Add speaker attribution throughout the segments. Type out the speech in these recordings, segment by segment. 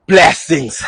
Speaker 1: Blessings.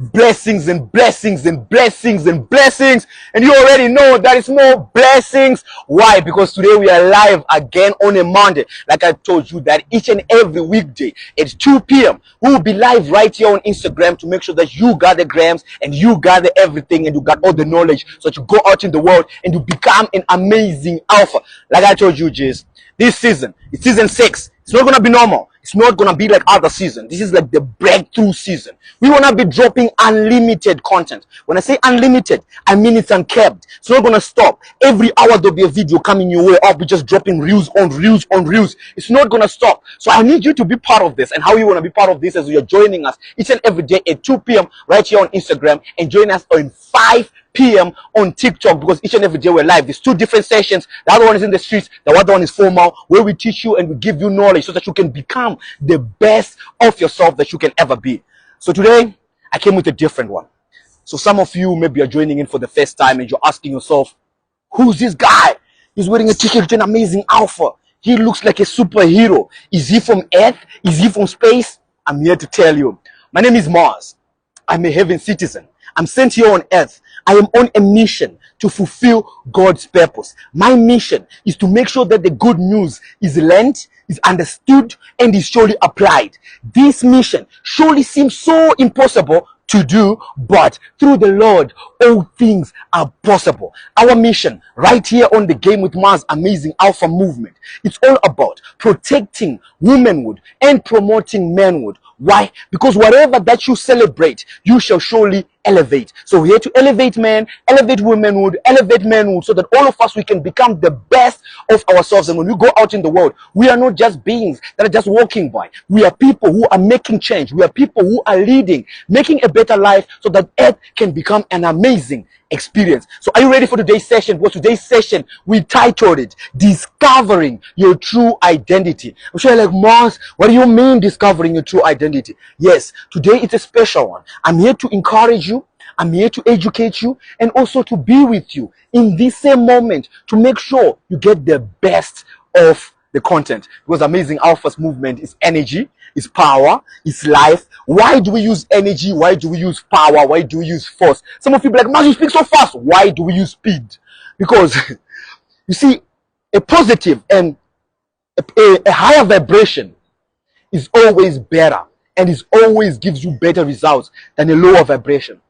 Speaker 1: Blessings and blessings and blessings and blessings. And you already know that it's more blessings. Why? Because today we are live again on a Monday. Like I told you that each and every weekday at 2 p.m. we will be live right here on Instagram to make sure that you gather grams and you gather everything and you got all the knowledge so that you go out in the world and you become an amazing alpha. Like I told you, Jace, this season, it's season 6. It's not going to be normal. It's not going to be like other seasons. This is like the breakthrough season. We want to be dropping unlimited content. When I say unlimited, I mean it's uncapped. It's not going to stop. Every hour there'll be a video coming your way. I'll be just dropping reels on reels on reels. It's not going to stop. So I need you to be part of this. And how you want to be part of this is you're joining us each and every day at 2 p.m. right here on Instagram, and join us on 5 p.m. on TikTok, because each and every day we're live. There's 2 different sessions. The other one is in the streets, the other one is formal, where we teach you and we give you knowledge so that you can become the best of yourself that you can ever be. So today I came with a different one. So some of you maybe are joining in for the first time and you're asking yourself, who's this guy? He's wearing a ticket to an amazing alpha. He looks like a superhero. Is he from Earth? Is he from space? I'm here to tell you. My name is Mars. I'm a heaven citizen. I'm sent here on earth. I am on a mission to fulfill God's purpose. My mission is to make sure that the good news is learned, is understood, and is surely applied. This mission surely seems so impossible to do, but through the Lord, all things are possible. Our mission right here on the Game with Mars Amazing Alpha Movement, it's all about protecting womanhood and promoting manhood. Why? Because whatever that you celebrate, you shall surely elevate. So we're here to elevate men, elevate womanhood, elevate manhood, so that all of us, we can become the best of ourselves. And when we go out in the world, we are not just beings that are just walking by. We are people who are making change. We are people who are leading, making a better life so that earth can become an amazing experience. So are you ready for today's session? Because today's session, we titled it Discovering Your True Identity. I'm sure you're like, Mars, what do you mean discovering your true identity? Yes, today it's a special one. I'm here to encourage you. I'm here to educate you and also to be with you in this same moment to make sure you get the best of the content. Because Amazing Alpha's movement is energy, is power, is life. Why do we use energy? Why do we use power? Why do we use force? Some of you be like, man, you speak so fast. Why do we use speed? Because you see, a positive and a higher vibration is always better, and it always gives you better results than a lower vibration.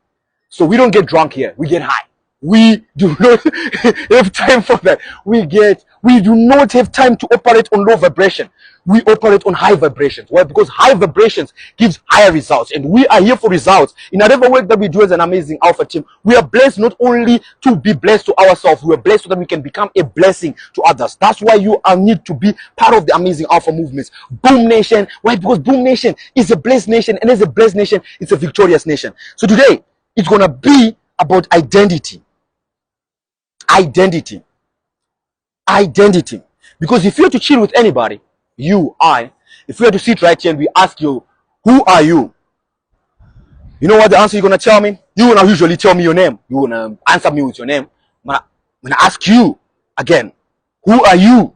Speaker 1: So we don't get drunk here, we get high. We do not have time for that. We do not have time to operate on low vibration. We operate on high vibrations. Why? Because high vibrations gives higher results, and we are here for results. In whatever work that we do as an Amazing Alpha team, we are blessed not only to be blessed to ourselves, we are blessed so that we can become a blessing to others. That's why you need to be part of the Amazing Alpha movements. Boom Nation. Why? Because Boom Nation is a blessed nation, and as a blessed nation, it's a victorious nation. So today, it's going to be about identity. Identity. Because if you're to chill with anybody, if we are to sit right here and we ask you, who are you? You know what the answer you're going to tell me? You will not usually tell me your name. You will not answer me with your name. I'm going to ask you again, who are you?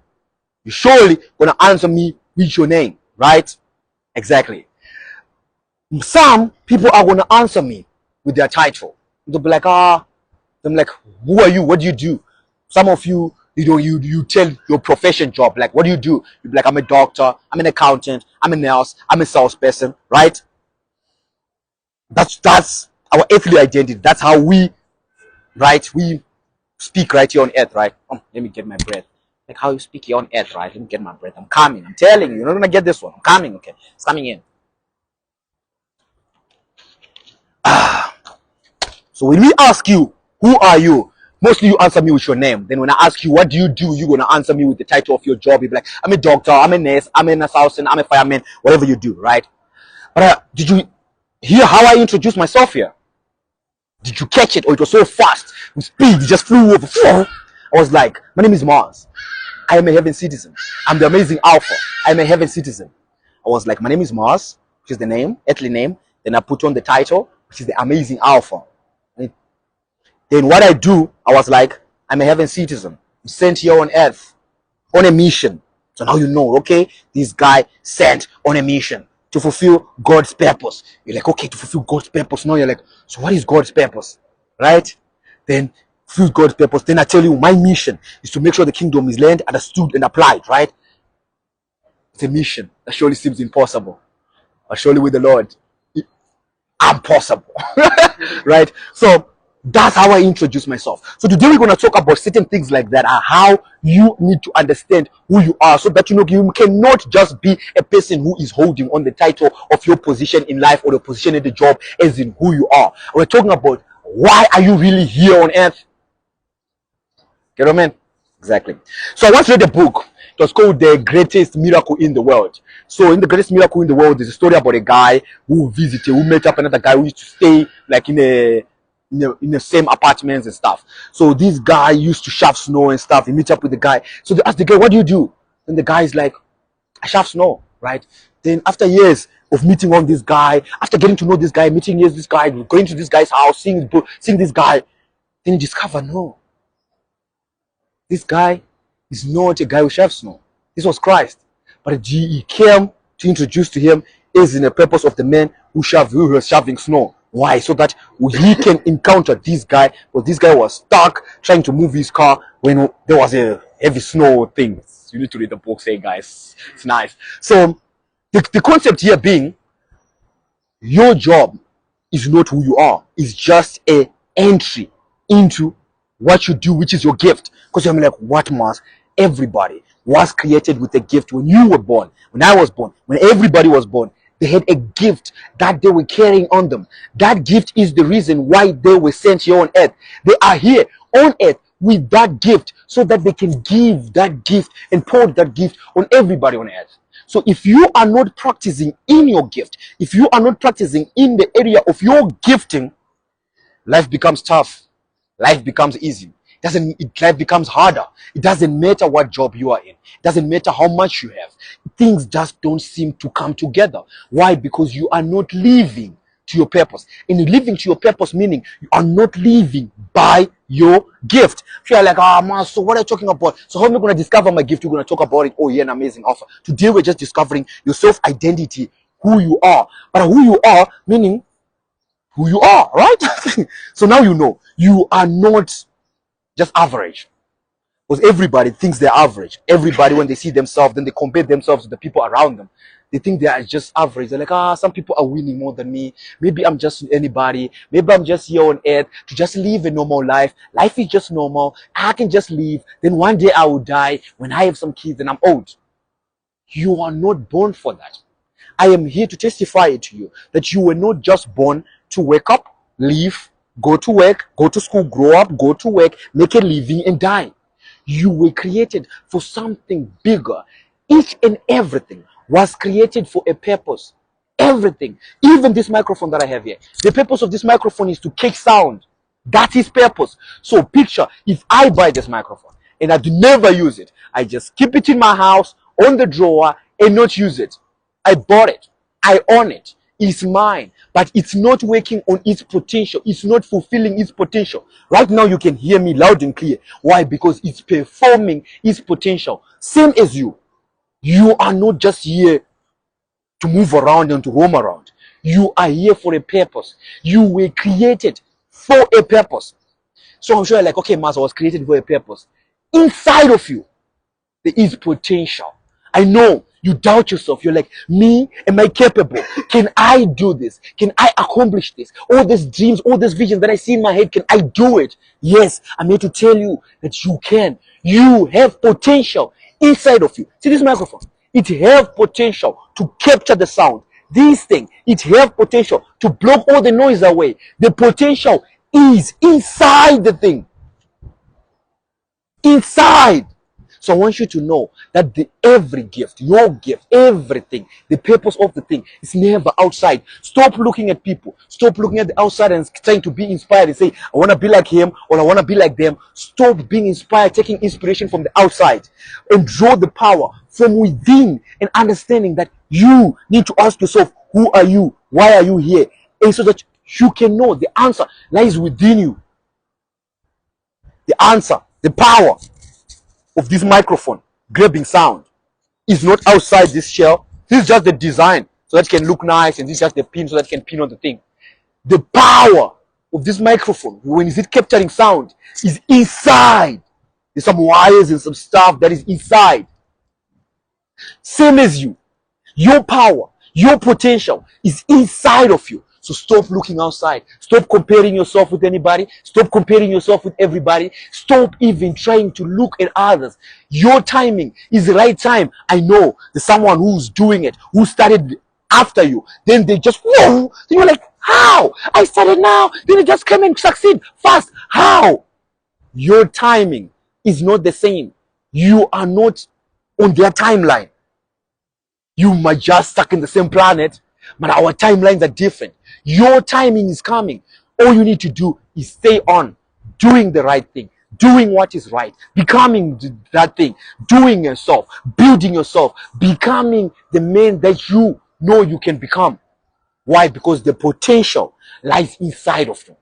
Speaker 1: You surely going to answer me with your name, right? Exactly. Some people are going to answer me with their title. They'll be like, I'm like, who are you? What do you do? Some of you, you tell your profession job, like, what do? You'll be like, I'm a doctor, I'm an accountant, I'm a nurse, I'm a salesperson, right? That's our earthly identity. That's how we speak right here on earth, right? Let me get my breath. Like how you speak here on earth, right? Let me get my breath. I'm coming. I'm telling you, you're not gonna get this one. I'm coming, okay? It's coming in. So when we ask you, who are you? Mostly you answer me with your name. Then when I ask you, what do? You're going to answer me with the title of your job. You'll be like, I'm a doctor, I'm a nurse, I'm an assassin, I'm a fireman, whatever you do, right? But did you hear how I introduced myself here? Did you catch it? Or it was so fast, with speed, it just flew over. I was like, my name is Mars. I am a heaven citizen. I'm the Amazing Alpha. I'm a heaven citizen. I was like, my name is Mars, which is the name, earthly name. Then I put on the title, which is the Amazing Alpha. Then what I do, I was like, I'm a heaven citizen. I'm sent here on earth on a mission So now you know, okay, this guy sent on a mission to fulfill God's purpose. You're like, okay, to fulfill God's purpose. Now you're like, so what is God's purpose? Right? Then fulfill God's purpose. Then I tell you, my mission is to make sure the kingdom is learned, understood, and applied, right? It's a mission that surely seems impossible. But surely with the Lord, I'm possible. Right? So that's how I introduce myself. So today we're going to talk about certain things like that, are how you need to understand who you are, so that you know you cannot just be a person who is holding on the title of your position in life or the position in the job as in who you are. We're talking about why are you really here on earth? Get what I mean? Exactly. So I once read a book. It was called The Greatest Miracle in the World. So in The Greatest Miracle in the World, there's a story about a guy who met up another guy who used to stay like in the same apartments and stuff. So this guy used to shove snow and stuff. He meets up with the guy. So they ask the guy, what do you do? And the guy is like, I shove snow, right? Then after years of meeting on this guy, after getting to know this guy, meeting this guy, going to this guy's house, seeing this guy, then you discover, no, this guy is not a guy who shoves snow. This was Christ. But he came to introduce to him is in the purpose of the man who was shoving snow. Why? So that he can encounter this guy. But this guy was stuck trying to move his car when there was a heavy snow thing. You need to read the book, say, guys. It's nice. So the concept here being, your job is not who you are. It's just a entry into what you do, which is your gift. Because I'm like, what must everybody was created with a gift when you were born, when I was born, when everybody was born. They had a gift that they were carrying on them. That gift is the reason why they were sent here on earth. They are here on earth with that gift so that they can give that gift and pour that gift on everybody on earth. So if you are not practicing in your gift, if you are not practicing in the area of your gifting, life becomes tough. Life becomes easy. Life becomes harder. It doesn't matter what job you are in. It doesn't matter how much you have. Things just don't seem to come together. Why? Because you are not living to your purpose. And living to your purpose meaning you are not living by your gift. If you're like, man, so what are you talking about? So how am I going to discover my gift? You're going to talk about it. Oh, yeah, an amazing offer. Today we're just discovering your self-identity, who you are. But who you are meaning who you are, right? So now you know you are not just average, because everybody thinks they're average. Everybody, when they see themselves, then they compare themselves to the people around them. They think they are just average. They're like, some people are winning more than me. Maybe I'm just anybody. Maybe I'm just here on earth to just live a normal life. Life is just normal. I can just live. Then one day I will die when I have some kids and I'm old. You are not born for that. I am here to testify to you that you were not just born to wake up, live, go to work, go to school, grow up, go to work, make a living and die. You were created for something bigger. Each and everything was created for a purpose. Everything, even this microphone that I have here, the purpose of this microphone is to catch sound. That is purpose. So picture, if I buy this microphone and I do never use it, I just keep it in my house on the drawer and not use it. I bought it. I own it. It's mine, but it's not working on its potential. It's not fulfilling its potential. Right now, you can hear me loud and clear. Why? Because it's performing its potential. Same as you. You are not just here to move around and to roam around. You are here for a purpose. You were created for a purpose. So I'm sure you're like, okay, Master was created for a purpose. Inside of you, there is potential. I know you doubt yourself. You're like, me, am I capable? Can I do this? Can I accomplish this? All these dreams, all this vision that I see in my head, can I do it? Yes, I'm here to tell you that you can. You have potential inside of you. See this microphone? It has potential to capture the sound. This thing, it has potential to block all the noise away. The potential is inside the thing. Inside. So I want you to know that every gift, your gift, everything, the purpose of the thing is never outside. Stop looking at people. Stop looking at the outside and trying to be inspired and say, I want to be like him or I want to be like them. Stop being inspired, taking inspiration from the outside and draw the power from within and understanding that you need to ask yourself, who are you? Why are you here? And so that you can know the answer lies within you. The answer, the power of this microphone, grabbing sound. is not outside this shell. This is just the design so that it can look nice, and this is just the pin so that it can pin on the thing. The power of this microphone, when is it capturing sound, is inside. There's some wires and some stuff that is inside. Same as you. Your power, your potential is inside of you. So stop looking outside. Stop comparing yourself with anybody. Stop comparing yourself with everybody. Stop even trying to look at others. Your timing is the right time. I know there's someone who's doing it, who started after you. Then they just, whoa. Then you're like, how? I started now. Then they just come and succeed fast. How? Your timing is not the same. You are not on their timeline. You might just stuck in the same planet, but our timelines are different. Your timing is coming. All you need to do is stay on, doing the right thing, doing what is right, becoming that thing, doing yourself, building yourself, becoming the man that you know you can become. Why? Because the potential lies inside of you.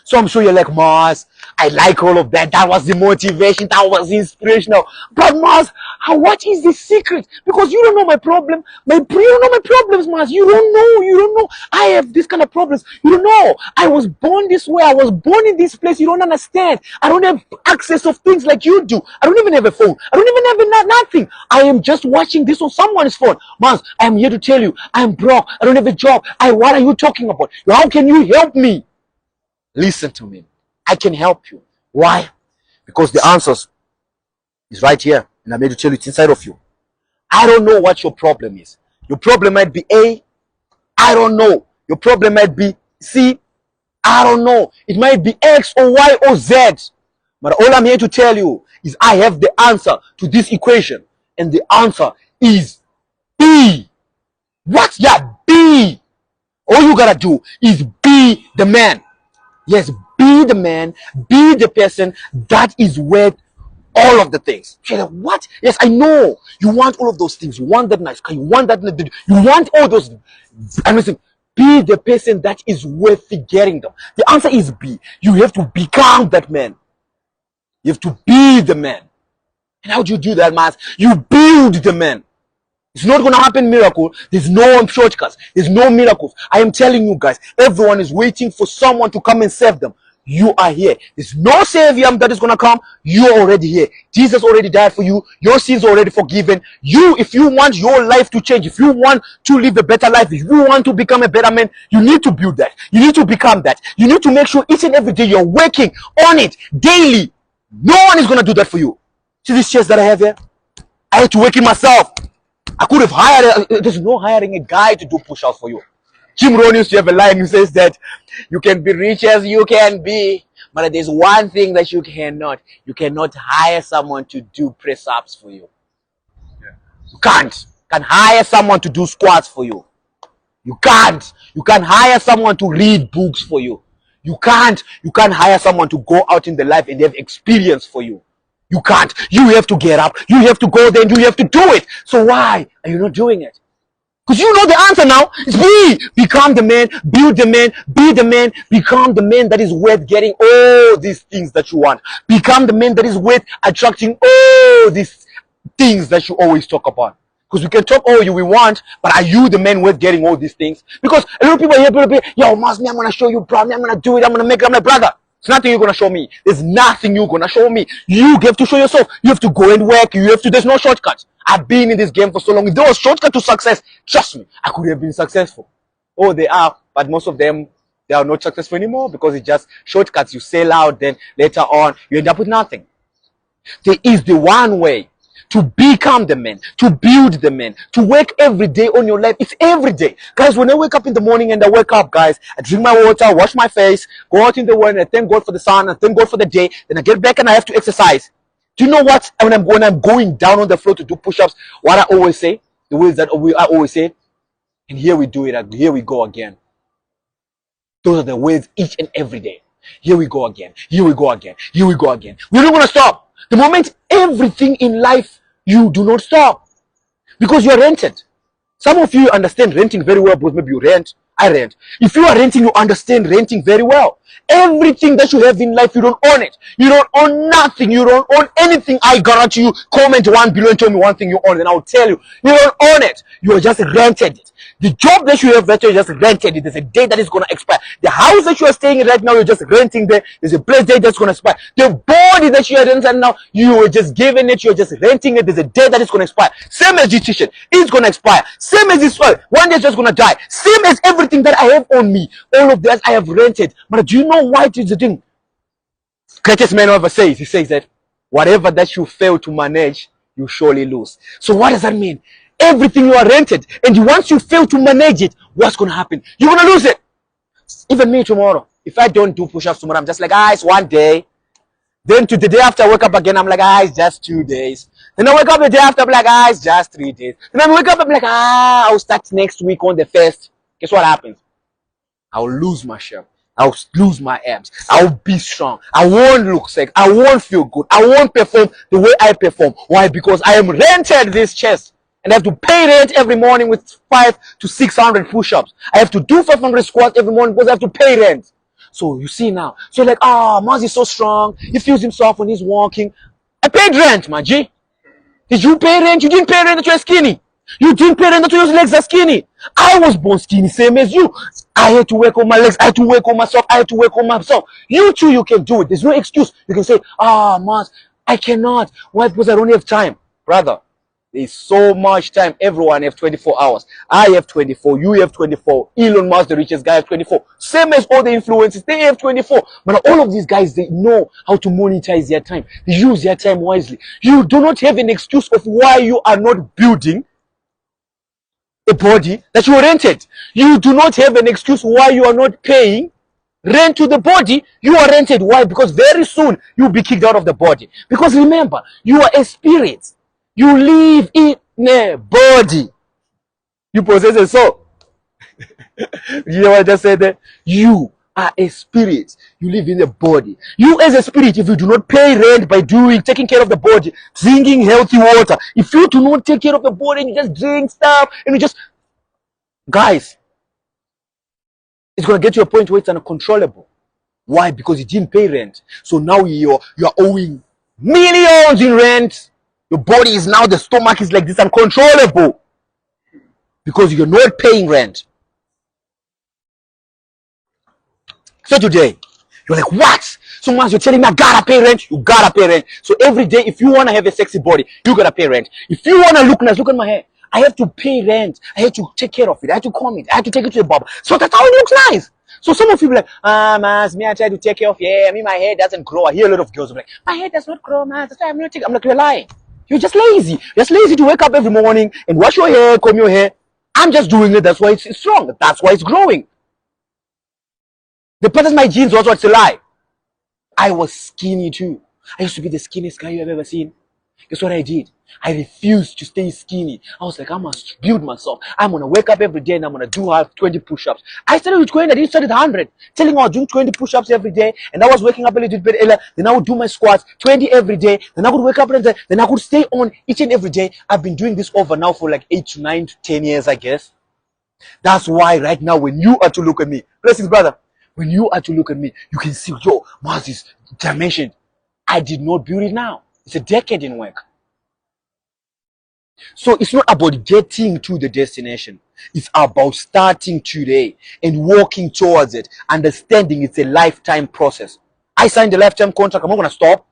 Speaker 1: So I'm sure you're like, Mars, I like all of that. That was the motivation. That was inspirational. But Mars, what is the secret? Because you don't know my problem. You don't know my problems, Mars. You don't know. I have this kind of problems. You don't know. I was born this way. I was born in this place. You don't understand. I don't have access of things like you do. I don't even have a phone. I don't even have nothing. I am just watching this on someone's phone. Mars, I am here to tell you, I'm broke. I don't have a job. What are you talking about? How can you help me? Listen to me. I can help you. Why? Because the answers is right here. And I'm here to tell you it's inside of you. I don't know what your problem is. Your problem might be A. I don't know. Your problem might be C. I don't know. It might be X or Y or Z. But all I'm here to tell you is I have the answer to this equation. And the answer is B. What? Yeah, B. All you gotta do is be the man. Yes, be the man, be the person that is worth all of the things. You're like, what? Yes, I know. You want all of those things. You want that nice car. You want that. You want all those. And listen, be the person that is worth getting them. The answer is B. You have to become that man. You have to be the man. And how do you do that, man? You build the man. It's not going to happen miracle. There's no shortcuts. There's no miracles. I am telling you guys, everyone is waiting for someone to come and save them. You are here. There's no savior that is going to come. You're already here. Jesus already died for you. Your sins are already forgiven. If you want your life to change, if you want to live a better life, if you want to become a better man, you need to build that. You need to become that. You need to make sure each and every day you're working on it daily. No one is going to do that for you. See this chest that I have here? I had to work it myself. I could have hired, there's no hiring a guy to do push-ups for you. Jim Rohn used to have a line who says that you can be rich as you can be, but there's one thing that you cannot. You cannot hire someone to do press-ups for you. You can't. You can hire someone to do squats for you. You can't. You can hire someone to read books for you. You can't. You can't hire someone to go out in the life and have experience for you. You can't. You have to get up. You have to go there and you have to do it. So why are you not doing it? Because you know the answer now. It's B. Become the man. Build the man. Be the man. Become the man that is worth getting all these things that you want. Become the man that is worth attracting all these things that you always talk about. Because we can talk all we want, but are you the man worth getting all these things? Because a lot of people here, yo, Mas, me, I'm going to show you, bro. Me, I'm going to do it. I'm going to make it. I'm like, brother. There's nothing you're going to show me. There's nothing you're going to show me. You have to show yourself. You have to go and work. There's no shortcuts. I've been in this game for so long. If there was shortcut to success, trust me, I could have been successful. Oh, they are, but most of them, they are not successful anymore because it's just shortcuts. You sell out, then later on, you end up with nothing. There is the one way to become the man, to build the man, to work every day on your life. It's every day. Guys, when I wake up in the morning and I wake up, guys, I drink my water, wash my face, go out in the world, and I thank God for the sun, and thank God for the day. Then I get back and I have to exercise. Do you know what? When I'm going down on the floor to do push-ups, what I always say, the words that I always say, and here we do it, here we go again. Those are the words each and every day. Here we go again. Here we go again. Here we go again. We're not going to stop. The moment everything in life, you do not stop. Because you're rented. Some of you understand renting very well because maybe you rent. I rent. If you are renting, you understand renting very well. Everything that you have in life, you don't own it. You don't own nothing. You don't own anything. I guarantee you. Comment 1 billion, tell me one thing you own, and I'll tell you. You don't own it. You are just rented it. The job that you have rented, you just rented it. There's a day that is going to expire. The house that you are staying in right now, you're just renting there. There's a place there that's going to expire. The body that you are renting now, you are just giving it. You're just renting it. There's a day that is going to expire. Same as this t-shirt. It's going to expire. Same as this one. One day it's just going to die. Same as everything that I have on me. All of that I have rented. But do you know why it is the thing? Greatest man ever says. He says that whatever that you fail to manage, you surely lose. So what does that mean? Everything you are rented, and once you fail to manage it, what's going to happen? You're going to lose it. Even me tomorrow, if I don't do push-ups tomorrow, I'm just like, it's 1 day. Then to the day after I wake up again, I'm like, it's just 2 days. Then I wake up the day after, I'm like, it's just 3 days. Then I wake up, I'm like, I'll start next week on the 1st. Guess what happens? I'll lose my shape. I'll lose my abs. I'll be strong. I won't look sick. I won't feel good. I won't perform the way I perform. Why? Because I am rented this chest. And I have to pay rent every morning with 500 to 600 push-ups. I have to do 500 squats every morning because I have to pay rent. So you see now. So you're like, Maz is so strong. He feels himself when he's walking. I paid rent, my G. Did you pay rent? You didn't pay rent that you're skinny. You didn't pay rent that your legs are skinny. I was born skinny, same as you. I had to work on my legs. I had to work on myself. I had to work on myself. You too, you can do it. There's no excuse. You can say, Maz, I cannot. Why? Because I don't have time. Brother. There's so much time. Everyone have 24 hours. I have 24. You have 24. Elon Musk, the richest guy, have 24. Same as all the influencers. They have 24. But all of these guys, they know how to monetize their time. They use their time wisely. You do not have an excuse of why you are not building a body that you rented. You do not have an excuse why you are not paying rent to the body you are rented. Why? Because very soon you'll be kicked out of the body. Because remember, you are a spirit. You live in a body. You possess a soul. You know what I just said there? You are a spirit. You live in a body. You as a spirit, if you do not pay rent by taking care of the body, drinking healthy water, if you do not take care of the body and you just drink stuff and you just, guys, it's going to get to a point where it's uncontrollable. Why? Because you didn't pay rent. So now you're owing millions in rent. Your body is now, the stomach is like this, uncontrollable. Because you're not paying rent. So today, you're like, what? So once you're telling me I gotta pay rent, you gotta pay rent. So every day, if you want to have a sexy body, you gotta pay rent. If you want to look nice, look at my hair. I have to pay rent. I have to take care of it. I have to comb it. I have to take it to the barber. So that's how it looks nice. So some of you be like, Mas, me I try to take care of hair. I mean, my hair doesn't grow. I hear a lot of girls be like, my hair does not grow, Mas. That's why I'm not taking. I'm like, you're lying. You're just lazy. You're just lazy to wake up every morning and wash your hair, comb your hair. I'm just doing it. That's why it's strong. That's why it's growing. The part of my genes was what's a lie. I was skinny too. I used to be the skinniest guy you have ever seen. Guess what I did? I refused to stay skinny. I was like, I must build myself. I'm going to wake up every day and I'm going to do 20 push-ups. I started with 20. I didn't start with 100. Telling I was doing 20 push-ups every day. And I was waking up a little bit earlier. Then I would do my squats, 20 every day. Then I would wake up and then I would stay on each and every day. I've been doing this over now for like 8 to 9 to 10 years, I guess. That's why right now when you are to look at me, blessings, brother. When you are to look at me, you can see, yo, Moses dimension. I did not build it now. It's a decade in work. So it's not about getting to the destination. It's about starting today and walking towards it, understanding it's a lifetime process. I signed a lifetime contract. I'm not going to stop.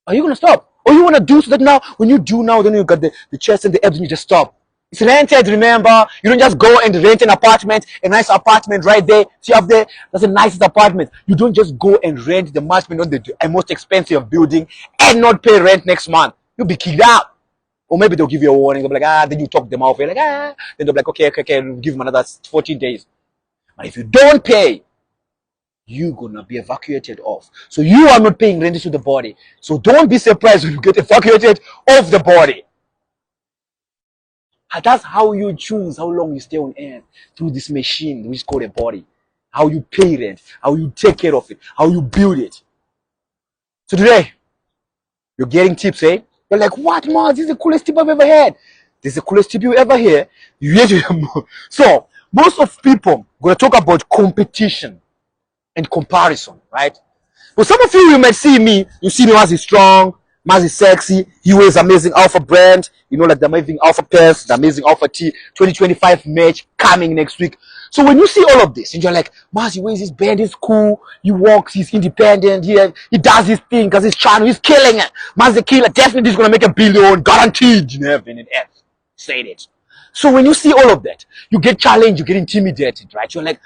Speaker 1: Are you going to stop? Or you want to do so that now, when you do now, then you got the chest and the abs and you just stop. It's rented, remember. You don't just go and rent an apartment, a nice apartment right there. See up there, that's the nicest apartment. You don't just go and rent the most expensive building and not pay rent next month. You'll be kicked out. Or maybe they'll give you a warning. They'll be like, then you talk them out. You're like, Then they'll be like, okay, we'll give them another 14 days. But if you don't pay, you're gonna be evacuated off. So you are not paying rent to the body. So don't be surprised when you get evacuated off the body. That's how you choose how long you stay on earth, through this machine which is called a body. How you pay rent, how you take care of it, how you build it. So today, you're getting tips, eh? You're like, what, man? This is the coolest tip I've ever had. This is the coolest tip you ever hear. You hear to hear more. So most of people gonna talk about competition. and comparison, right? But some of you might see me, you see me as he's strong, as he's sexy, he wears amazing Alpha brand, like the amazing Alpha Pairs, the amazing Alpha T, 2025 match coming next week. So when you see all of this, and you're like, Maz, he wears his band, he's cool, he walks, he's independent, he does his thing, because he's trying, he's killing it. Maz the killer, definitely is going to make $1 billion, guaranteed in heaven and earth. Said it. So when you see all of that, you get challenged, you get intimidated, right? You're like,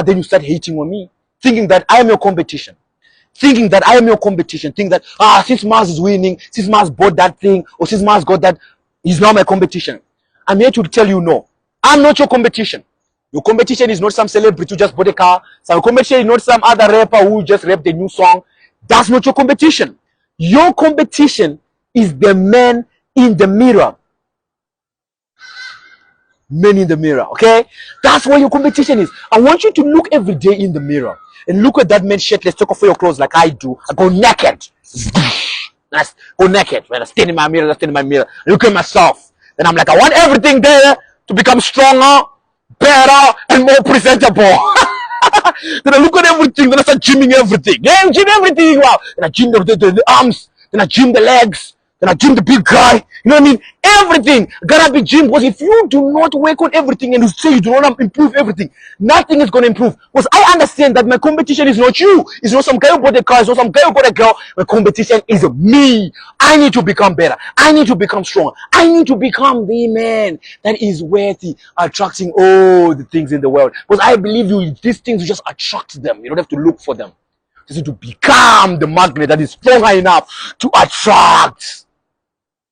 Speaker 1: then you start hating on me, thinking that I am your competition. Thinking that since Mars is winning, since Mars bought that thing, or since Mars got that, he's now my competition. I'm here to tell you, no, I'm not your competition. Your competition is not some celebrity who just bought a car. So your competition is not some other rapper who just rapped a new song. That's not your competition. Your competition is the man in the mirror. Men in the mirror, okay? That's what your competition is. I want you to look every day in the mirror and look at that man shirtless, take off your clothes like I do. I go naked. I go naked. When I stand in my mirror, look at myself. Then I'm like, I want everything there to become stronger, better, and more presentable. Then I look at everything, then I start gymming everything. Yeah, I gym everything. Wow. Then I gym the arms, then I gym the legs, then I gym the big guy. You know what I mean? Everything gotta be gym, because if you do not work on everything and you say you do not improve everything, nothing is gonna improve. Because I understand that my competition is not you. It's not some guy who bought a car. It's not some guy who got a girl. My competition is me. I need to become better. I need to become strong. I need to become the man that is worthy, attracting all the things in the world. Because I believe these things, you just attract them. You don't have to look for them. You just need to become the magnet that is stronger enough to attract.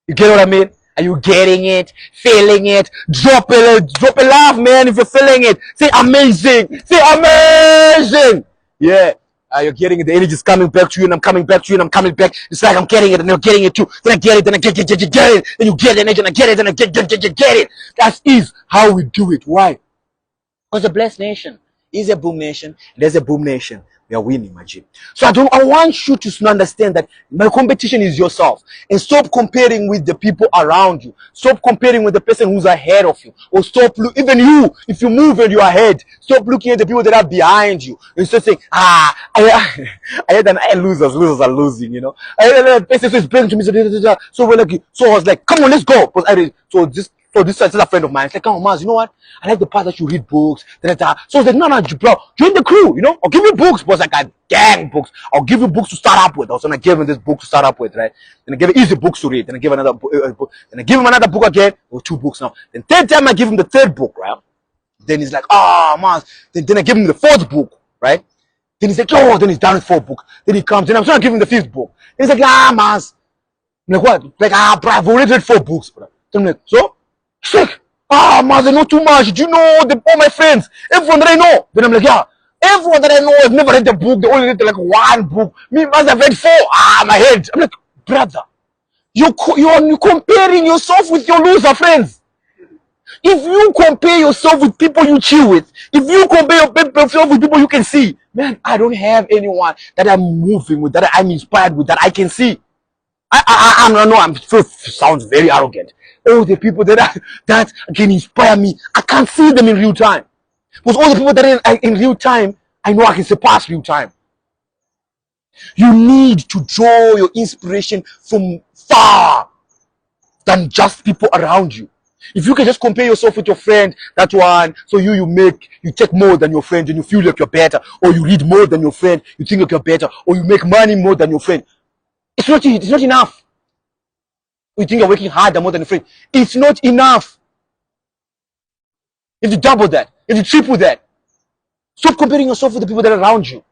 Speaker 1: You get what I mean? Are you getting it? Feeling it? Drop a laugh, man, if you're feeling it. Say amazing. Say amazing. Yeah. You're getting it. The energy is coming back to you, and I'm coming back to you, and I'm coming back. It's like I'm getting it, and you're getting it too. Then I get it, then I get it. Then you get the energy, and I get it, then I get it. That is how we do it. Why? Because the blessed nation is a boom nation. There's a boom nation. We are winning, my G. So I want you to understand that my competition is yourself. And stop comparing with the people around you. Stop comparing with the person who's ahead of you. Or even you, if you move and you're ahead, stop looking at the people that are behind you. And start saying, I heard that losers are losing, I heard that person is playing to me. So I was like, come on, let's go. So this is a friend of mine. It's like, oh, Maz, you know what? I like the part that you read books. So I was like, no, bro, join the crew, I'll give you books. But I got gang books. I'll give you books to start up with. I was going to give him this book to start up with, right? Then I give him easy books to read. Then I give another book. Then I give him another book again. Or 2 books now. Then third time I give him the 3rd book, right? Then he's like, oh, Maz. Then I give him the 4th book, right? Then he's like, oh, then he's down with 4 books. Then he comes. Then I'm trying to give him the 5th book. Then he's like, Maz. I'm like, what? Like, bro, I've already read 4 books, bro. Then I'm like, so? He's like, Maz, I know too much. Do you know all my friends? Everyone that I know. Then I'm like, yeah. Everyone that I know has never read the book. They only read like 1 book. Me, Maz, I've read 4. My head. I'm like, brother, you're comparing yourself with your loser friends. If you compare yourself with people you chill with, if you compare yourself with people you can see, man, I don't have anyone that I'm moving with, that I'm inspired with, that I can see. I'm sounds very arrogant. All the people that can inspire me, I can't see them in real time. Because all the people that are in real time, I know I can surpass real time. You need to draw your inspiration from far than just people around you. If you can just compare yourself with your friend, that one, so you take more than your friend and you feel like you're better, or you read more than your friend, you think like you're better, or you make money more than your friend. It's not enough. You think you're working harder more than your friend. It's not enough. You have to double that. You have to triple that. Stop comparing yourself with the people that are around you.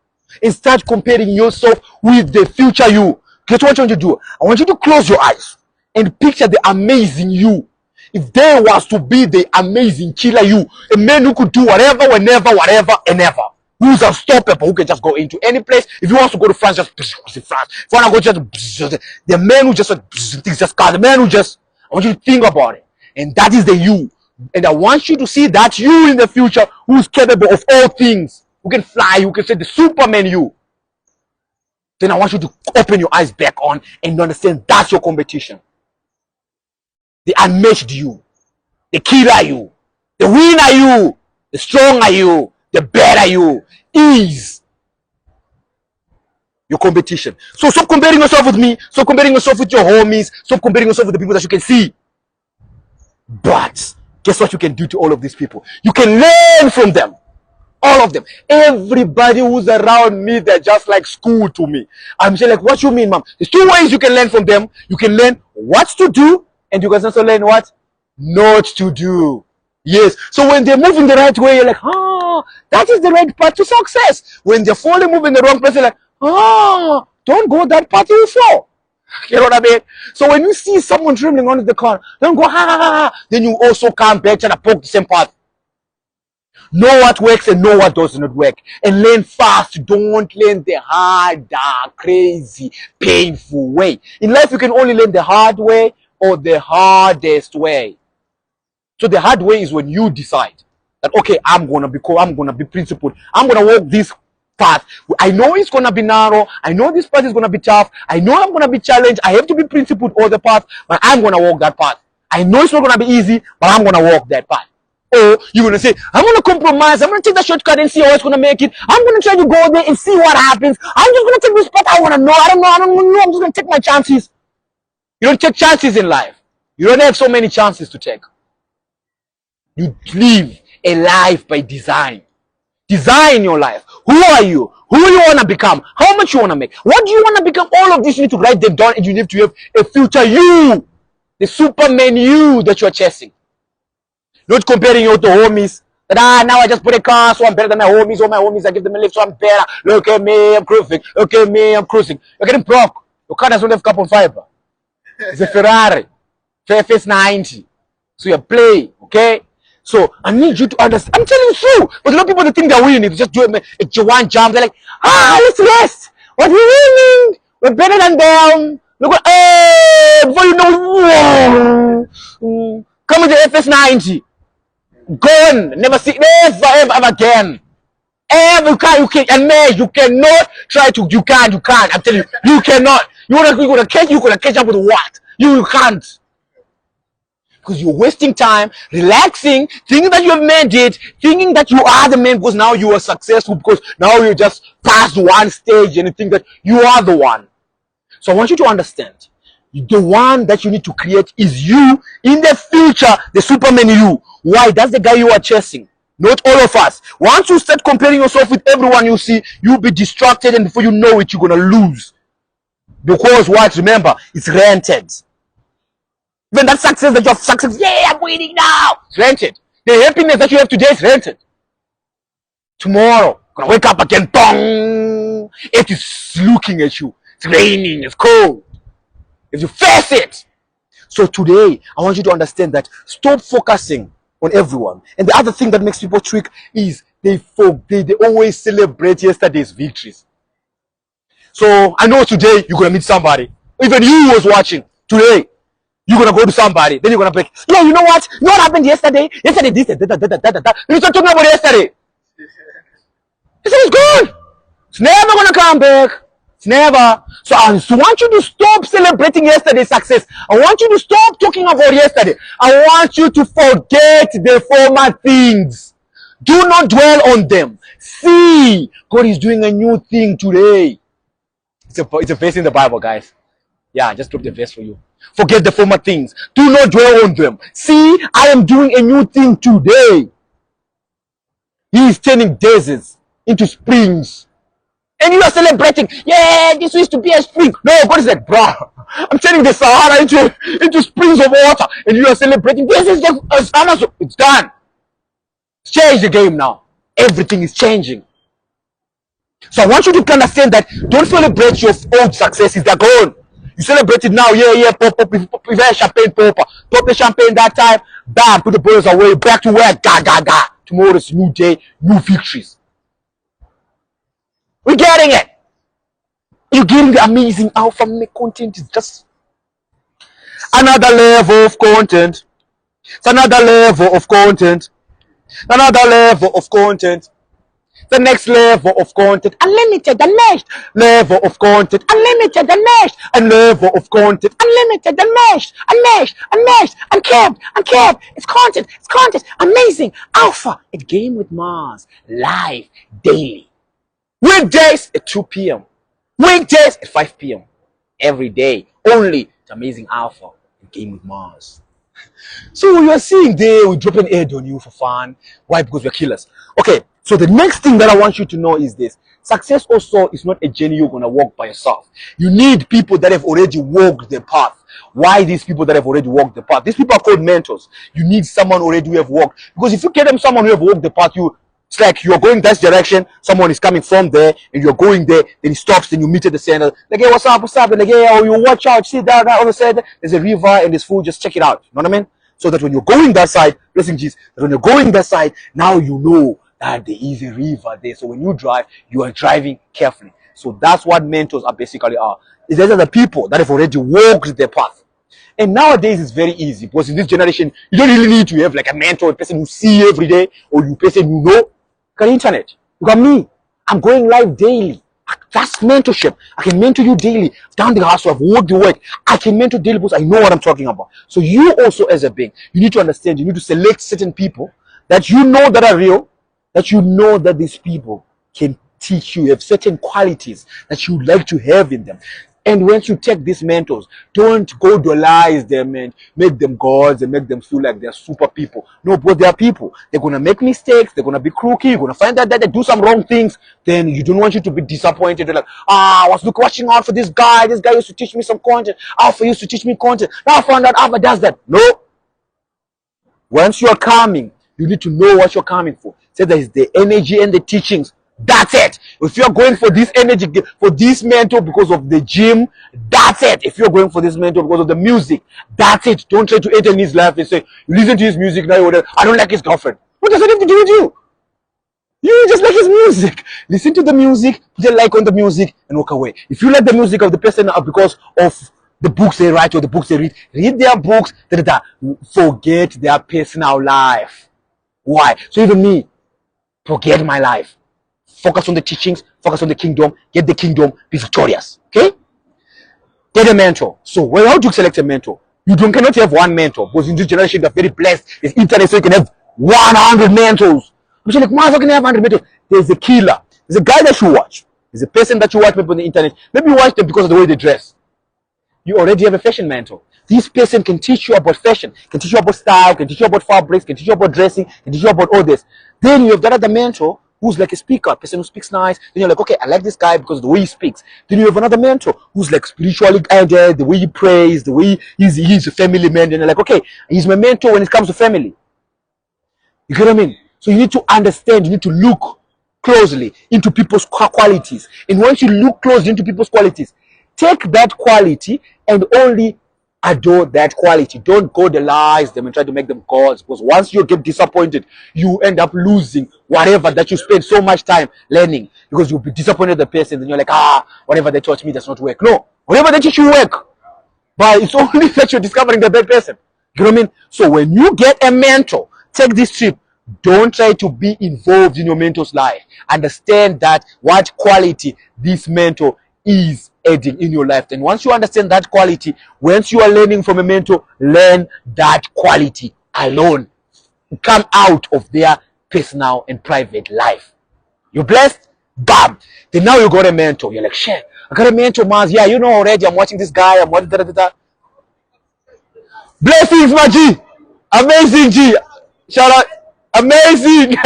Speaker 1: And start comparing yourself with the future you. Guess what I want you to do? I want you to close your eyes and picture the amazing you. If there was to be the amazing killer you, a man who could do whatever, whenever, whatever, and ever. Who's unstoppable, who can just go into any place. If he wants to go to France, just France. If you want to go just the man who just things just got the man who just, I want you to think about it. And that is the you. And I want you to see that you in the future who's capable of all things. Who can fly, who can say the Superman you. Then I want you to open your eyes back on and understand that's your competition. The unmatched you. The killer you. The winner you. The stronger you. the better you is your competition. So stop comparing yourself with me. Stop comparing yourself with your homies. Stop comparing yourself with the people that you can see. But guess what you can do to all of these people? You can learn from them. All of them. Everybody who's around me, they're just like school to me. I'm saying, like, what you mean, mom? There's two ways you can learn from them. You can learn what to do, and you can also learn what not to do. Yes. So when they're moving the right way, you're like, oh, that is the right path to success. When they're falling, moving the wrong place, you're like, oh, don't go that path, you will fall. You know what I mean? So when you see someone trembling onto the car, don't go, ha, ha, ha, ha. Then you also come back and poke the same path. Know what works and know what does not work. And learn fast. Don't learn the hard, crazy, painful way. In life, you can only learn the hard way or the hardest way. So the hard way is when you decide that, okay, I'm gonna be principled. I'm gonna walk this path. I know it's gonna be narrow. I know this path is gonna be tough. I know I'm gonna be challenged. I have to be principled all the path, but I'm gonna walk that path. I know it's not gonna be easy, but I'm gonna walk that path. Or you're gonna say, I'm gonna compromise. I'm gonna take the shortcut and see how it's gonna make it. I'm gonna try to go there and see what happens. I'm just gonna take this path. I wanna know. I don't know. I'm just gonna take my chances. You don't take chances in life. You don't have so many chances to take. You live a life by design. Design your life. Who are you? Who you want to become? How much you want to make? What do you want to become? All of this you need to write them down, and you need to have a future you. The Superman you that you're chasing. Not comparing you to homies. That now I just put a car, so I'm better than my homies. All my homies, I give them a lift, so I'm better. Look at me, I'm cruising. Look at me, I'm cruising. You're getting broke. Your car doesn't have carbon fiber. It's a Ferrari. FS 90. So you play, okay? So I need you to understand. I'm telling you true. But a lot of people, they think they're winning. They just do a one jump. They're like, let's rest. What we're winning. We're better than them. Look what, before you know, come with the FS 90. Gone. Never see, never ever again. You can, and man, you cannot try to, you can't. I'm telling you, you cannot. You're gonna catch up with what? You can't. Because you're wasting time, relaxing, thinking that you have made it, thinking that you are the man because now you are successful, because now you just passed one stage and you think that you are the one. So I want you to understand, the one that you need to create is you in the future, the Superman you. Why? That's the guy you are chasing. Not all of us. Once you start comparing yourself with everyone you see, you'll be distracted, and before you know it, you're going to lose. Because what? Remember, it's rented. Even that success that you have success, yeah, I'm winning now. It's rented. The happiness that you have today is rented. Tomorrow, gonna wake up again, bong. It is looking at you. It's raining, it's cold. If you face it. So today, I want you to understand that stop focusing on everyone. And the other thing that makes people trick is they always celebrate yesterday's victories. So I know today you're gonna meet somebody. Even you was watching today. You're gonna go to somebody, then you're gonna break. Yeah, you know what? You know what happened yesterday? Yesterday, this, that. You start talking about yesterday. It's gone. It's never gonna come back. It's never. So I want you to stop celebrating yesterday's success. I want you to stop talking about yesterday. I want you to forget the former things. Do not dwell on them. See, God is doing a new thing today. It's a verse in the Bible, guys. Yeah, I just dropped the verse for you. Forget the former things. Do not dwell on them. See, I am doing a new thing today. He is turning deserts into springs. And you are celebrating. Yeah, this used to be a spring. No, God is like, bro, I'm turning the Sahara into springs of water. And you are celebrating. This is just a summer. It's done. It's changed the game now. Everything is changing. So I want you to understand that don't celebrate your old successes. They're gone. You celebrate it now, pop, champagne, pop the champagne that time, bam, put the bottles away, back to work, ga. Tomorrow is a new day, new victories. We're getting it. You're getting the amazing alpha make content. Is just another level of content. It's another level of content. Another level of content. The next level of content, unlimited, unmatched. Level of content, unlimited, unmatched. And level of content, unlimited, unmatched, unmatched, unmatched, uncapped, uncapped. It's content, amazing, alpha. It's Game with Mars, live, daily. Weekdays at 2 p.m. Weekdays at 5 p.m. Every day, only the amazing alpha, Game with Mars. So you are seeing there, we drop an ad on you for fun. Why? Because we're killers. Okay, so the next thing that I want you to know is this. Success also is not a journey you're going to walk by yourself. You need people that have already walked the path. Why these people that have already walked the path? These people are called mentors. You need someone already who have walked. Because if you get them someone who have walked the path, it's like you're going that direction, someone is coming from there, and you're going there, then he stops, then you meet at the center. Like, hey, what's up? And like, hey, oh, you watch out, see that, all of a sudden, there's a river and there's food, just check it out. You know what I mean? So that when you're going that side, blessing Jesus, that when you're going that side, now you know that there is a river there. So when you drive, you are driving carefully. So that's what mentors are basically are. These are the people that have already walked their path. And nowadays it's very easy because in this generation, you don't really need to have like a mentor, a person who see you every day, or you person you know. You got internet. You got me. I'm going live daily. That's mentorship. I can mentor you daily. I've done the hustle. I've worked the work. I can mentor daily because I know what I'm talking about. So you also as a being, you need to understand, you need to select certain people that you know that are real, that you know that these people can teach you, have certain qualities that you like to have in them. And once you take these mentors, don't go idolize them and make them gods and make them feel like they're super people. No, but they're people. They're going to make mistakes. They're going to be crooked. You're going to find out that they do some wrong things. Then you don't want you to be disappointed. They're like, I was watching out for this guy. This guy used to teach me some content. Alpha used to teach me content. Now I found out Alpha does that. No. Once you're coming, you need to know what you're coming for. Say there is the energy and the teachings. That's it. If you're going for this energy, for this mentor because of the gym, that's it. If you're going for this mentor because of the music, that's it. Don't try to enter in his life and say, you listen to his music, now I don't like his girlfriend. What does that have to do with you? You just like his music. Listen to the music, put a like on the music, and walk away. If you like the music of the person because of the books they write or the books they read their books, forget their personal life. Why? So even me, forget my life. Focus on the teachings, focus on the kingdom, get the kingdom, be victorious. Okay? Get a mentor. So how do you select a mentor? You cannot have one mentor because in this generation they're very blessed. There's internet, so you can have 100 mentors. I'm saying, like, how can you have 100 mentors? There's a killer. There's a guy that you watch. There's a person that you watch maybe on the internet. Maybe you watch them because of the way they dress. You already have a fashion mentor. This person can teach you about fashion, can teach you about style, can teach you about fabrics, can teach you about dressing, can teach you about all this. Then you have that other mentor who's like a speaker, a person who speaks nice. Then you're like, okay, I like this guy because of the way he speaks. Then you have another mentor who's like spiritually guided, the way he prays, the way he's a family man. And you're like, okay, he's my mentor when it comes to family. You get what I mean? So you need to understand, you need to look closely into people's qualities. And once you look closely into people's qualities, take that quality and only adore that quality. Don't go idolize them and try to make them gods, because once you get disappointed, you end up losing whatever that you spend so much time learning, because you'll be disappointed in the person and you're like, whatever they taught me does not work. No, whatever they teach you work, but it's only that you're discovering the bad person. You know what I mean? So when you get a mentor, take this trip. Don't try to be involved in your mentor's life. Understand that what quality this mentor is adding in your life. And once you understand that quality, once you are learning from a mentor, learn that quality alone. Come out of their personal and private life. You're blessed? Bam! Then now you got a mentor. You're like, shit, I got a mentor, Mars. Yeah, you know already. I'm watching this guy. I'm watching Blessings, my G. Amazing, G. Shout out. Amazing.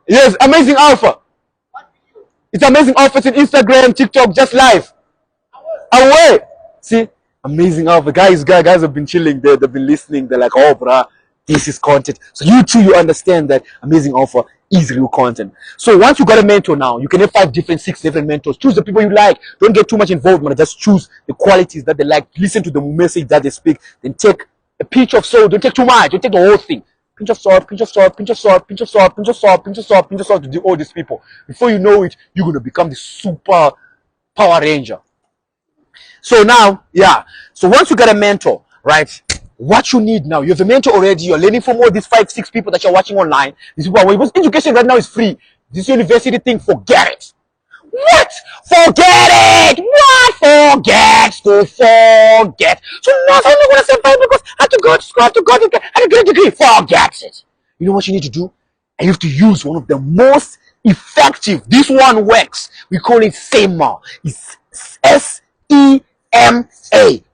Speaker 1: Yes, amazing alpha. It's amazing alpha. It's in Instagram, TikTok, just live. Away. See, amazing alpha. Guys have been chilling there. They've been listening. They're like, oh, bruh, this is content. So you too, you understand that amazing alpha is real content. So once you got a mentor now, you can have 6 different mentors. Choose the people you like. Don't get too much involved, man. Just choose the qualities that they like. Listen to the message that they speak. Then take a pinch of salt. Don't take too much. Don't take the whole thing. Pinch of salt, pinch of salt, pinch of salt, pinch of salt, pinch of salt, pinch of salt, pinch of salt to do all these people. Before you know it, you're going to become the super Power Ranger. So now, yeah. So once you get a mentor, right? What you need now, you have a mentor already, you're learning from all these 5-6 people that you're watching online. These people are, because education right now is free. This university thing, forget it. What? Forget it! What? Forget! School, forget! So now I'm not gonna survive because I have to go to school, I have to go to get a degree. Forget it! You know what you need to do? And you have to use one of the most effective. This one works. We call it SEMA. It's SEMA.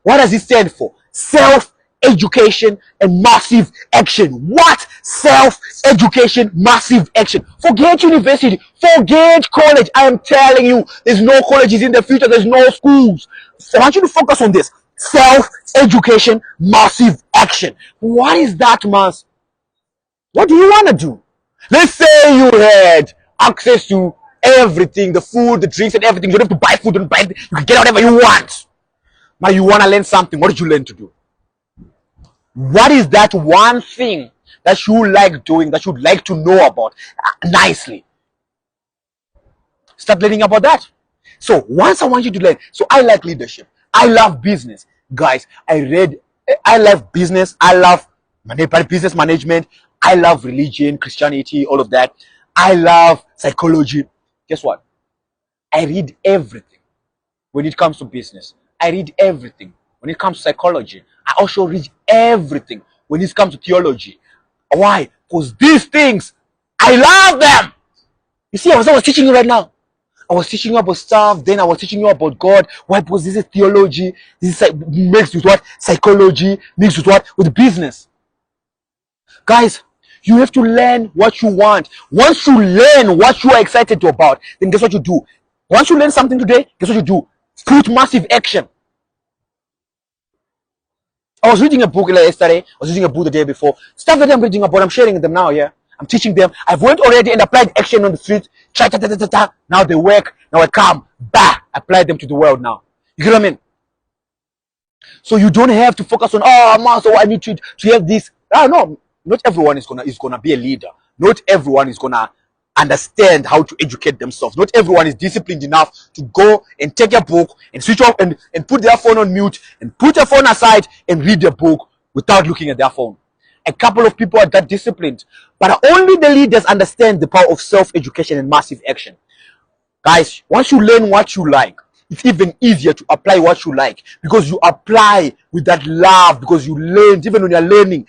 Speaker 1: What does it stand for? Self-education and massive action. What? Self-education, massive action. Forget university. Forget college. I am telling you, there's no colleges in the future. There's no schools. So I want you to focus on this. Self-education, massive action. What is that, Mas? What do you want to do? Let's say you had access to everything, the food, the drinks, and everything. You don't have to buy food and buy. You can get whatever you want. Now you want to learn something. What did you learn to do? What is that one thing that you like doing, that you'd like to know about nicely? Start learning about that. So once I want you to learn, so I like leadership. I love business. Guys, I love business. I love business management. I love religion, Christianity, all of that. I love psychology. Guess what? I read everything when it comes to business. I read everything when it comes to psychology. I also read everything when it comes to theology. Why? Because these things, I love them. You see, I was teaching you right now. I was teaching you about stuff, then I was teaching you about God. Why? Because this is theology. This is mixed with what? Psychology, mixed with what? With business. Guys, you have to learn what you want. Once you learn what you are excited about, then guess what you do? Once you learn something today, guess what you do? Put massive action. I was reading a book yesterday. I was reading a book the day before. Stuff that I'm reading about, I'm sharing them now, yeah? I'm teaching them. I've went already and applied action on the street. Now they work. Now I come. Bah! Apply them to the world now. You get what I mean? So you don't have to focus on, so I need to have this. No. Not everyone is gonna be a leader. Not everyone is gonna understand how to educate themselves. Not everyone is disciplined enough to go and take a book and switch off and put their phone on mute and put their phone aside and read the book without looking at their phone. A couple of people are that disciplined, but only the leaders understand the power of self-education and massive action. Guys, once you learn what you like, it's even easier to apply what you like, because you apply with that love, because you learned. Even when you're learning,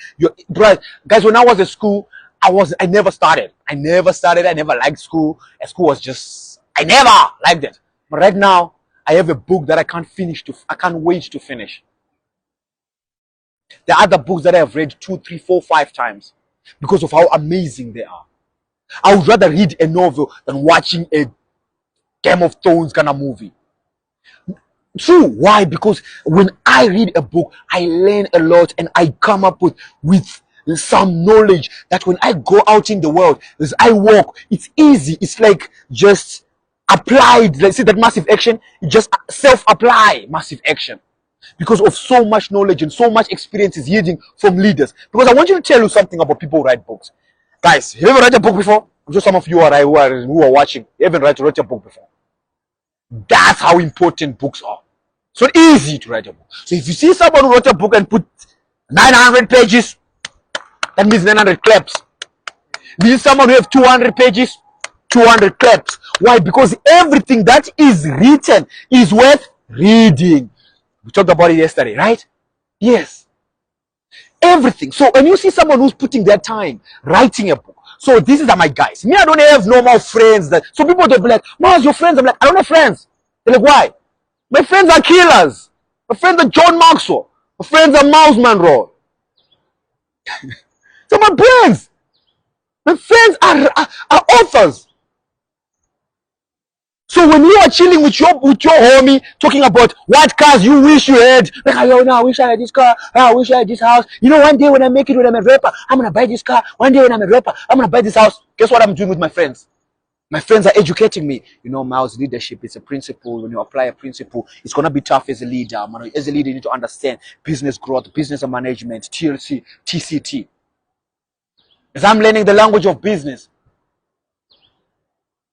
Speaker 1: guys, when I was at school, I never started. I never liked school. School was just, I never liked it. But right now, I have a book that I can't wait to finish. There are other books that I have read 2, 3, 4, 5 times because of how amazing they are. I would rather read a novel than watching a Game of Thrones kind of movie. True. Why? Because when I read a book, I learn a lot and I come up with some knowledge that when I go out in the world, as I walk, it's easy. It's like just applied. Let's see that massive action. You just self-apply massive action because of so much knowledge and so much experience is yielding from leaders. Because I want you to tell you something about people who write books. Guys, have you ever read a book before? I'm sure some of you who are watching, you haven't read a book before. That's how important books are. So easy to write a book. So if you see someone who wrote a book and put 900 pages, that means 900 claps. If you see someone who have 200 pages, 200 claps. Why? Because everything that is written is worth reading. We talked about it yesterday, right? Yes. Everything. So when you see someone who's putting their time writing a book, so these are my guys. Me, I don't have normal friends. So people don't be like, "How's your friends?" I'm like, I don't have friends. They're like, why? My friends are killers. My friends are John Maxwell. My friends are Miles Monroe. So my friends. My friends are authors. So when you are chilling with your homie, talking about what cars you wish you had, like, I wish I had this car, I wish I had this house. You know, one day when I make it, when I'm a rapper, I'm gonna buy this car. One day when I'm a rapper, I'm gonna buy this house. Guess what I'm doing with my friends? My friends are educating me. You know, Miles, leadership is a principle. When you apply a principle, it's gonna be tough as a leader. As a leader, you need to understand business growth, business management, TLC, TCT. As I'm learning the language of business,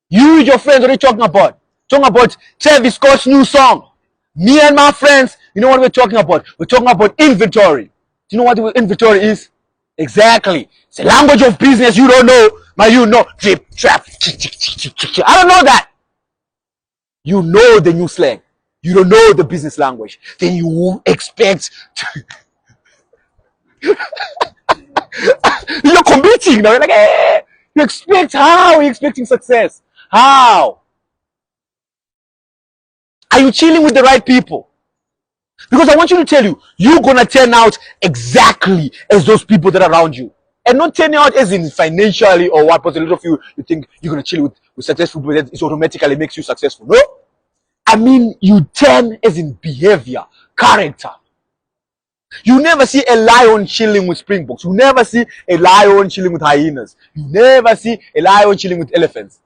Speaker 1: you with your friends, what are you talking about? Talking about Travis Scott's new song. Me and my friends, you know what we're talking about? We're talking about inventory. Do you know what the inventory is? Exactly. It's a language of business you don't know, but you know. Drip, trap, I don't know that. You know the new slang. You don't know the business language. Then you expect you're competing now. You're like, hey, you expect how? You're expecting success. How? Are you chilling with the right people? Because I want you to tell you, you're gonna turn out exactly as those people that are around you. And not turn out as in financially or what, but a lot of you think you're gonna chill with successful people that it automatically makes you successful. No. I mean, you turn as in behavior, character. You never see a lion chilling with springboks. You never see a lion chilling with hyenas. You never see a lion chilling with elephants.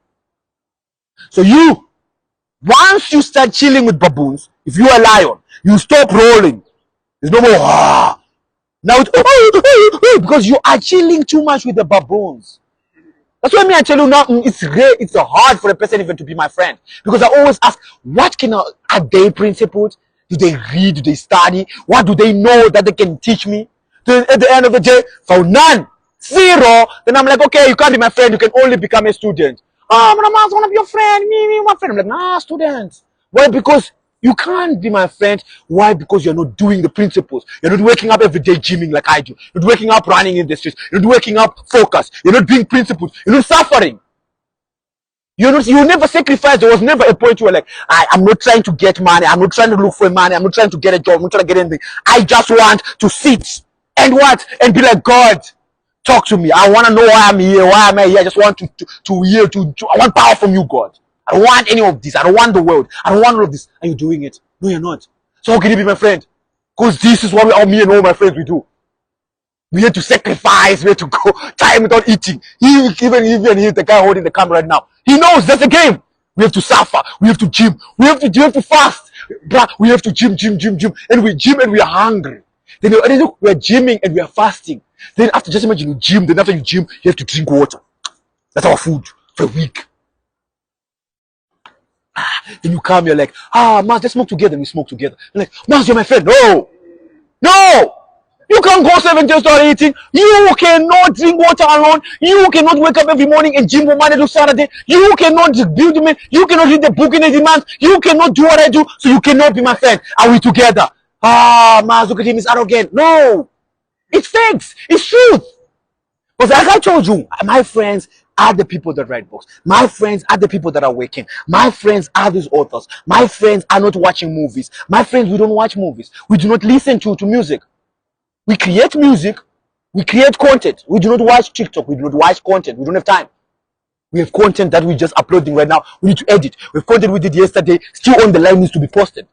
Speaker 1: So once you start chilling with baboons, if you're a lion, you stop rolling. There's no more now it's because you are chilling too much with the baboons. That's why I tell you now, it's hard for a person even to be my friend. Because I always ask, are they principled? Do they read? Do they study? What do they know that they can teach me? Then at the end of the day, for none, zero, then I'm like, okay, you can't be my friend. You can only become a student. Oh, I want to be your friend. Me, my friend. I'm like, nah, students. Why? Because you can't be my friend. Why? Because you're not doing the principles. You're not waking up every day gymming like I do. You're not waking up running in the streets. You're not waking up focused. You're not being principled. You're not suffering. You never sacrificed. There was never a point where like, I'm not trying to get money. I'm not trying to look for money. I'm not trying to get a job. I'm not trying to get anything. I just want to sit and what? And be like, God, talk to me. I want to know why I'm here. Why am I here? I just want to hear, I want power from you, God. I don't want any of this. I don't want the world. I don't want all of this. Are you doing it? No, you're not. So how can you be my friend? Because this is what me and all my friends we do. We had to sacrifice. We had to go time without eating. Even he, the guy holding the camera right now, he knows that's a game. We have to suffer. We have to gym. We have to fast. Bruh, we have to gym. And we gym and we are hungry. Then we are gymming and we are fasting. Then after, just imagine you gym. Then after you gym, you have to drink water. That's our food for a week. Then you come, you're like, Maz, let's smoke together. And we smoke together. I'm like, Maz, you're my friend. No! You can't go 7 days without eating. You cannot drink water alone. You cannot wake up every morning and gym from Monday to Saturday. You cannot build me. You cannot read the book in a demand. You cannot do what I do. So you cannot be my friend. Are we together? Maz, look at him. He's arrogant. No. It's facts. It's truth. Because like I told you, my friends are the people that write books. My friends are the people that are working. My friends are these authors. My friends are not watching movies. My friends, we don't watch movies. We do not listen to music. We create music. We create content. We do not watch TikTok. We do not watch content. We don't have time. We have content that we're just uploading right now. We need to edit. We have content we did yesterday. Still on the line, needs to be posted.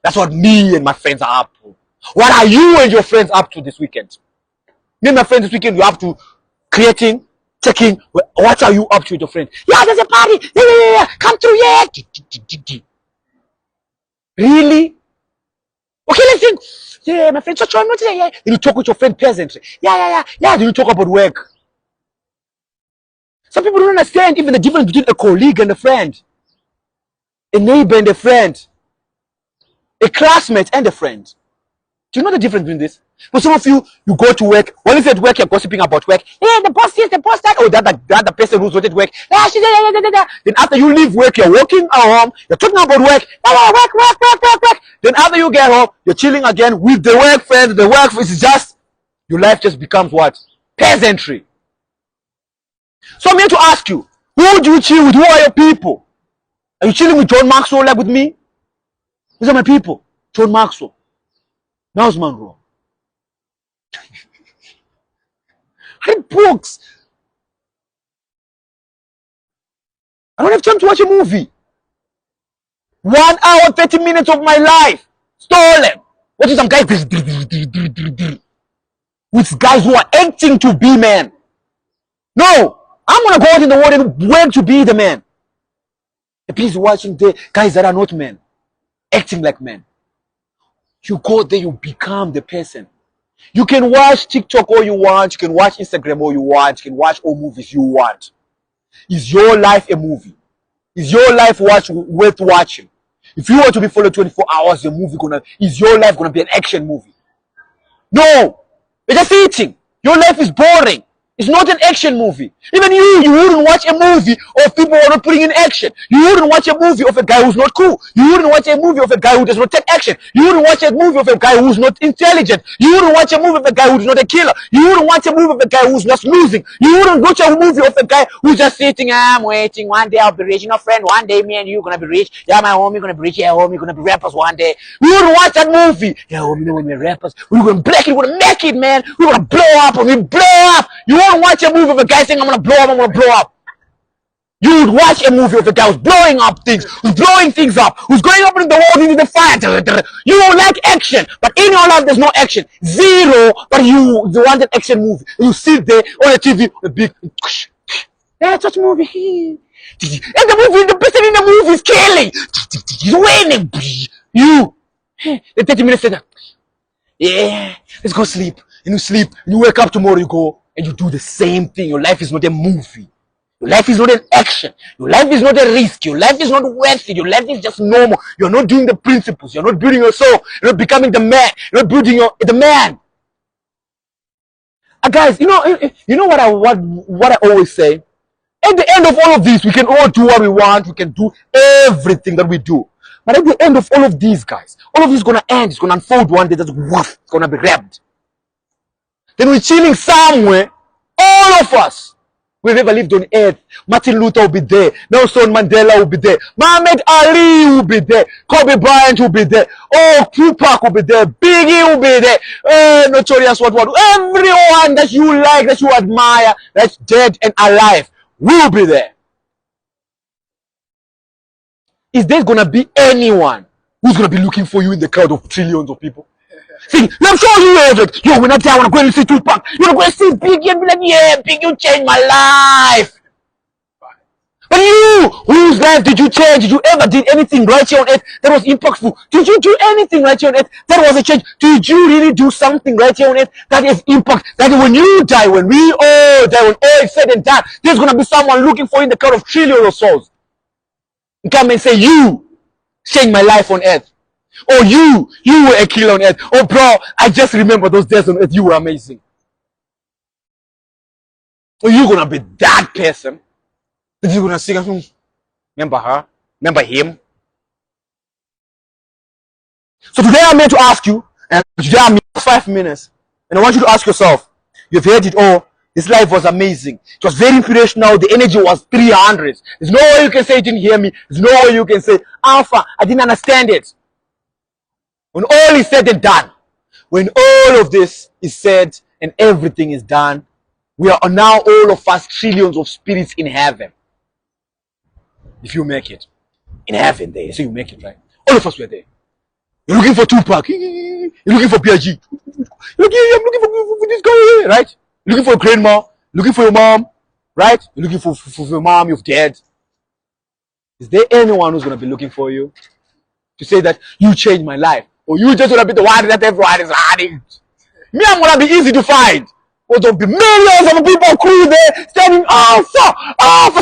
Speaker 1: That's what me and my friends are up to. What are you and your friends up to this weekend? Me and my friends this weekend, we have to creating, checking. What are you up to with your friends? Yeah, there's a party. Yeah. Come through, yeah. Really? Okay, let's think. Yeah, my friend, so I'm not here. Yeah. Then you talk with your friend peasantry. Yeah. Then you talk about work. Some people don't understand even the difference between a colleague and a friend, a neighbor and a friend, a classmate and a friend. Do you know the difference between this? For some of you, you go to work. When you say at work, you're gossiping about work. Yeah, the boss is the boss that. Oh, the other person who's not at work. Yeah, Then after you leave work, you're walking home. You're talking about work. Work. Then after you get home, you're chilling again with the work friend. The work is just, your life just becomes what? Peasantry. So I'm here to ask you, who do you chill with? Who are your people? Are you chilling with John Maxwell like with me? These are my people. John Maxwell. Miles Monroe. Read books. I don't have time to watch a movie. 1 hour, 30 minutes of my life stolen. Watching some guys with guys who are acting to be men. No, I'm gonna go out in the world and work to be the man. And please watching the guys that are not men, acting like men. You go there, you become the person. You can watch TikTok all you want. You can watch Instagram all you want. You can watch all movies you want. Is your life a movie? Is your life worth watching? If you want to be followed 24 hours, is your life gonna be an action movie? No. You're just eating. Your life is boring. It's not an action movie. Even you wouldn't watch a movie of people who are not putting in action. You wouldn't watch a movie of a guy who's not cool. You wouldn't watch a movie of a guy who does not take action. You wouldn't watch a movie of a guy who's not intelligent. You wouldn't watch a movie of a guy who's not a killer. You wouldn't watch a movie of a guy who's just losing. You wouldn't watch a movie of a guy who's just sitting, I'm waiting. One day I'll be rich. You know, friend, one day me and you gonna be rich. Yeah, my homie gonna be rich. Yeah, homie gonna be rappers one day. We wouldn't watch that movie. Yeah, homie, you know, when we're rappers, we're gonna break it, we're gonna make it, man. We're gonna blow up and we blow up. You won't watch a movie of a guy saying, I'm gonna blow up, I'm gonna blow up. You would watch a movie of a guy who's blowing up things, who's blowing things up, who's going up in the world into the fire. You don't like action, but in your life there's no action. Zero, but you want an action movie. You sit there on the TV, a big, that's such a movie. And the person in the movie is killing. He's winning. You, the 30 minutes later, yeah, let's go sleep. And you sleep, and you wake up tomorrow, you go, and you do the same thing. Your life is not a movie. Your life is not an action. Your life is not a risk. Your life is not worth it. Your life is just normal. You're not doing the principles. You're not building your soul. You're not becoming the man. You're not building the man. Guys, you know what I always say? At the end of all of this, we can all do what we want. We can do everything that we do. But at the end of all of these, guys, all of this is going to end. It's going to unfold one day. That's woof. It's going to be wrapped. Then we're chilling somewhere. All of us. We've ever lived on earth. Martin Luther will be there. Nelson Mandela will be there. Muhammad Ali will be there. Kobe Bryant will be there. Oh, Tupac will be there. Biggie will be there. Notorious what. Everyone that you like, that you admire, that's dead and alive, will be there. Is there gonna be anyone who's gonna be looking for you in the crowd of trillions of people? See, I'm sure you have it. Yo, when I wanna go and see Tupac, you wanna go and see Biggie and be like, yeah, Biggie, you changed my life. But you, whose life did you change? Did you ever did anything right here on earth that was impactful? Did you do anything right here on earth that was a change? Did you really do something right here on earth that is impact? That when you die, when we all die, when all is said and done, there's gonna be someone looking for you in the crowd of trillions of souls. Come and say, you changed my life on earth. Or you were a killer on earth. Oh, bro, I just remember those days on earth. You were amazing. Or you're going to be that person that you're going to sing. Remember her? Remember him? So today I'm here to ask you, and today I'm here for 5 minutes, and I want you to ask yourself, you've heard it all. This life was amazing. It was very inspirational. The energy was 300. There's no way you can say you didn't hear me. There's no way you can say, Alpha, I didn't understand it. When all is said and done, when all of this is said and everything is done, we are now all of us trillions of spirits in heaven. If you make it. In heaven there. So you make it, right? All of us were there. You're looking for Tupac. You're looking for PIG. I'm looking for this guy, right? You're looking for grandma. Looking for your mom, right? You're looking for your mom, you're dead. Is there anyone who's going to be looking for you? To say that you changed my life. Or you just want to be the one that everyone is hiding. Me, I'm going to be easy to find. Or there'll be millions of people crew there standing, so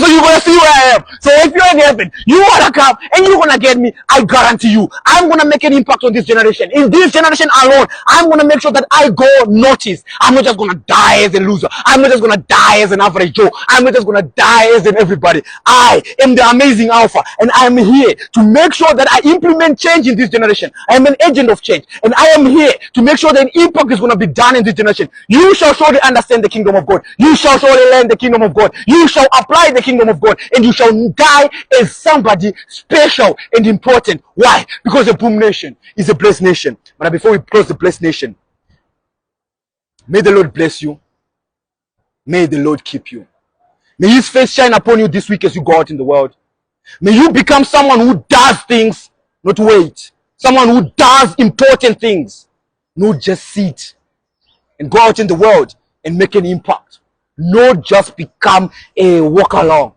Speaker 1: you're going to see where I am. So if you're in heaven, you want to come and you're going to get me, I guarantee you, I'm going to make an impact on this generation. In this generation alone, I'm going to make sure that I go noticed. I'm not just going to die as a loser. I'm not just going to die as an average Joe. I'm not just going to die as an everybody. I am the amazing Alpha, and I am here to make sure that I implement change in this generation. I am an agent of change, and I am here to make sure that an impact is going to be done in this generation. You shall surely understand the kingdom of God. You shall surely learn the kingdom of God. You shall apply the kingdom of God, and you shall die as somebody special and important. Why? Because the Boom Nation is a blessed nation. But before we close the blessed nation, may the Lord bless you. May the Lord keep you. May His face shine upon you this week as you go out in the world. May you become someone who does things, not wait. Someone who does important things, not just sit and go out in the world and make an impact. Not just become a walk along.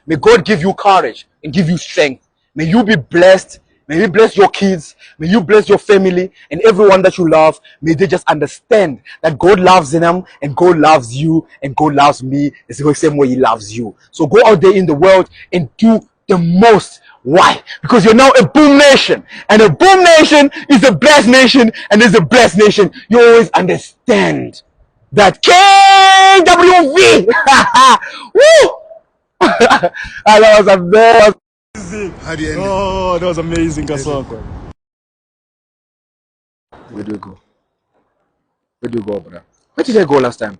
Speaker 1: May God give you courage and give you strength. May you be blessed. May He bless your kids. May you bless your family and everyone that you love. May they just understand that God loves them and God loves you and God loves me the same way He loves you. So go out there in the world and do the most Why? Because you're now a boom nation. And a boom nation is a blessed nation. And as a blessed nation, you always understand that KWV. Woo! That was amazing.
Speaker 2: Oh, that was amazing, Gasol.
Speaker 1: Where do you go? Where do you go, brother? Where did I go last time?